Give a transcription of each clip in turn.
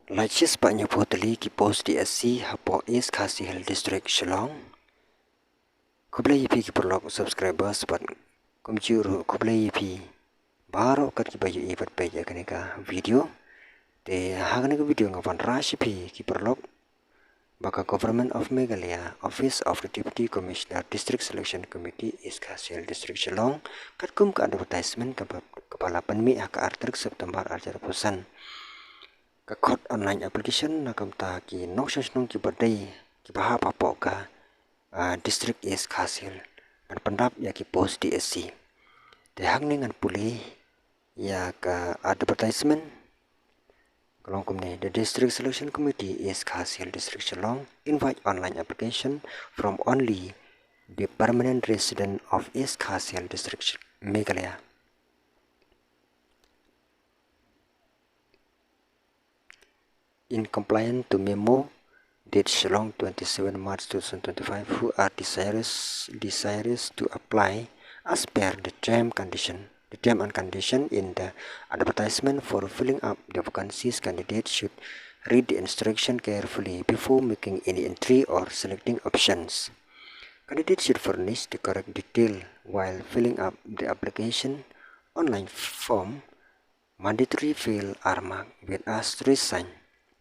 Lachis banyak poteli ki post DSC hapo is Khasi Hill District Shillong. Kublai yipi ki perlok subscribers pat kumjuru kublai yipi baro kat ki baju ipat peja kaneka video te hagane ka video ngavan rashi pi ki perlok baka Government of Meghalaya Office of the Deputy Commissioner District Selection Committee is Khasi Hill District Shillong kat kum ka advertisement kepala penmi hak artrik September ajar pusan ka code online application na kamta ki nokshan nung ki badai ki baha papo ka district is Khasi Hill dan pendap ya ki post DSC te hang ningan puli ya ka advertisement kalong kumne the district selection committee is Khasi Hill District Shillong invite online application from only the permanent resident of East Khasi Hill District Meghalaya. In compliance to memo dated Shillong 27 March 2025, who are desirous to apply as per the term and condition in the advertisement for filling up the vacancies. Candidates should read the instruction carefully before making any entry or selecting options. Candidates should furnish the correct detail while filling up the application. Online form mandatory field are marked with asterisk sign.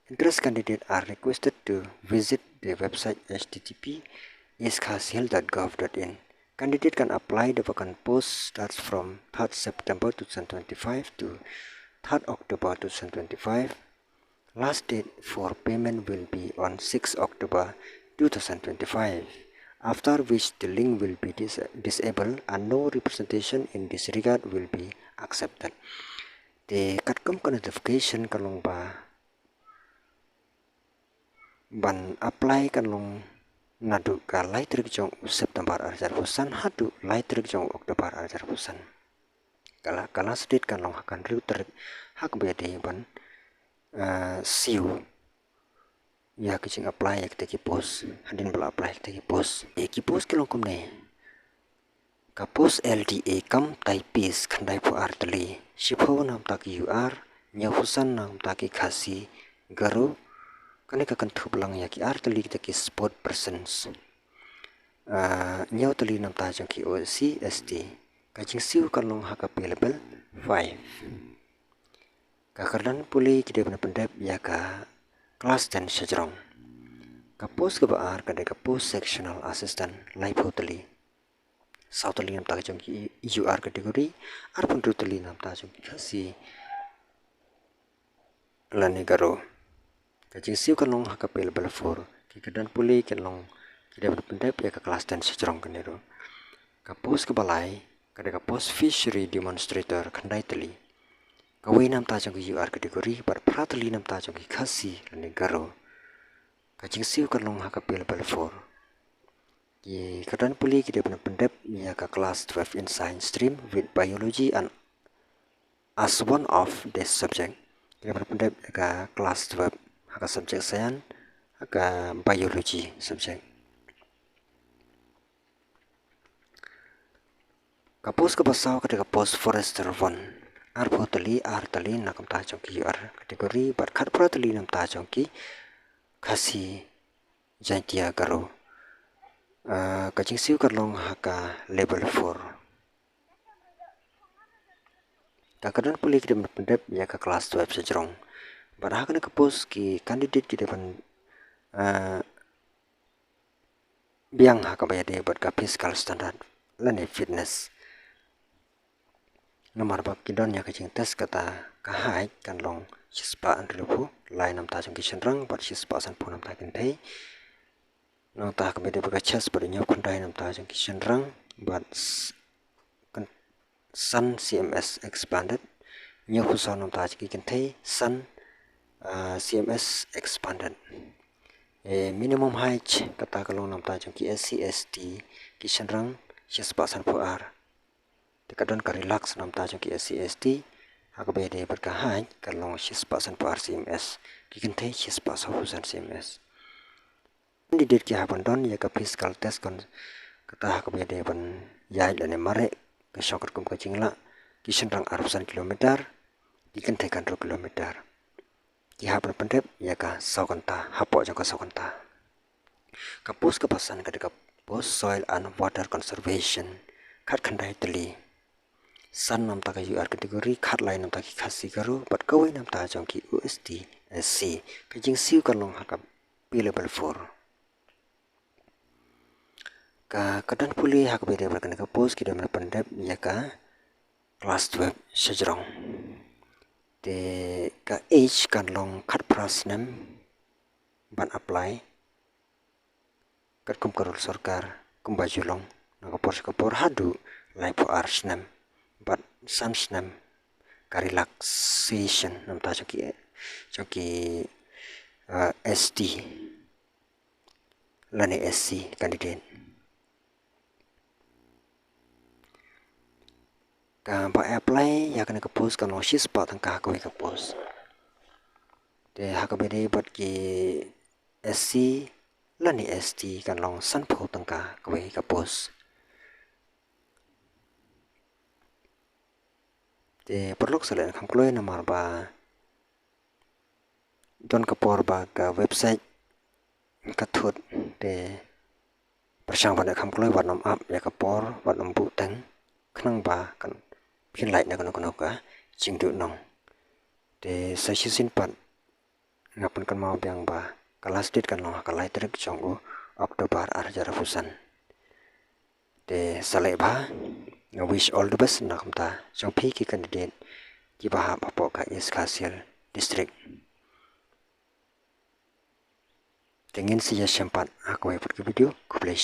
Interest candidates are requested to visit the website http://iskhasihill.gov.in. Candidate can apply the vacant post starts from 3rd September 2025 to 3rd October 2025. Last date for payment will be on 6 October 2025, after which the link will be disabled and no representation in this regard will be accepted. The katkom notification kalong ba ban apply kan long nadu ka laitrik jong September ajar pusan hadu laitrik jong Oktober ajar pusan kala sedit kan long hakan router hak bede ban siu ya kicing apply ya kita post hadin bela apply kita post ki post kelong kumne ka post LDA kam typist khandai pu artli shipho nam tak UR nyafusan nam taki khasi garu kaneka kan thuplang ya ki artali kita ki sport persons nyau tali nam ta jang ki OC ST kajing siu kalong hak available 5 kakardan puli kita benar pendap ya ka kelas dan sejrong ka post ke baar ka post sectional assistant live hoteli sautali nam ta jang ki UR kategori arpun rutali nam ta jang ki khasi lani garo kajing siu kalong hak available for kikadan puli kalong kita berpendap ya ke kelas dan sejrong kenero kapos ke balai kada kapos fishery demonstrator kandai teli kawai nam tajong ki UR kategori bar prateli nam tajong ki khasi negaro kajing siu kalong hak available for ki kadan puli kita berpendap ya ke kelas 12 in science stream with biology and as one of the subject kita berpendap ya ke kelas 12 haka subjek sains haka biology subjek kapos ke basau ketika post forester 1 artali nakam tajong ki UR kategori bar khat pratali nam tajong ki khasi jantia garo kajing siu karlong haka level 4 kakadan puli kita berpendap ya ke kelas 12 sejrong barang ke post ki candidate kita pan biang hak bayade buat ka fiscal standard lane fitness nomor bab kidon ya kacing tes kata kahai kan long sispa andrepu lain nam ta jong ki senrang bar sispa san punam ta kin thei nang ta ka bede baka chas bar nyau kundai nam ta jong ki senrang but sun CMS expanded nyau khusa nam ta ki kin thei sun CMS expanded. Minimum height kata kalong nam tajong ki SC ST ki senrang sispasan puar. Tekadon ka relax nam tajong ki SC ST hak bede berka height kalong sispasan puar CMS ki kentai sispasan husan CMS. Candidate ki habandon ya ka fiscal test kon kata hak bede ban yai lane mare ke syokot kum kacingla ki senrang arusan kilometer ki kentai kan 2 kilometer. Kihapan pendep ya ka saukanta hapo jangka saukanta. Kapus kepasan ketika post soil and water conservation khat khandai tali. San nam ta ka UR kategori khat lai nam ta ki khasi karo but kawai nam ta jong ki UST SC ka jing siu kan long hakap P level 4. Ka kadan puli hakap ide berkan ka post ki dam pendep ya ka class 12 sejrong. Te ka age kan long khat pras nam ban apply kat kum karul sarkar kum baju long na kapor hadu lai po ars nam but sans nam ka relaxation nam ta choki ST lani SC candidate ka ba apply ya kana ka post kan lo shis pa tang ka ko ka post de ha ka be de bat ki SC lani ST kan long san pho tang ka ko ka post de perlok salen kham kloi na mar ba don ka por ba ka website ka thut de persang ba kham kloi wat nam ap ya ka por wat nam bu tang khnang ba kan phin lai na kono ka chingdu nong de sa shi sin pat ngapan kan mau biang ba kelas dit kan long ka lai trek chong Oktober arjara fusan de salai ba I wish all the best na kamta chong phi ki candidate ki ba ha po ka is khasial district tengin siya sempat aku buat video ku play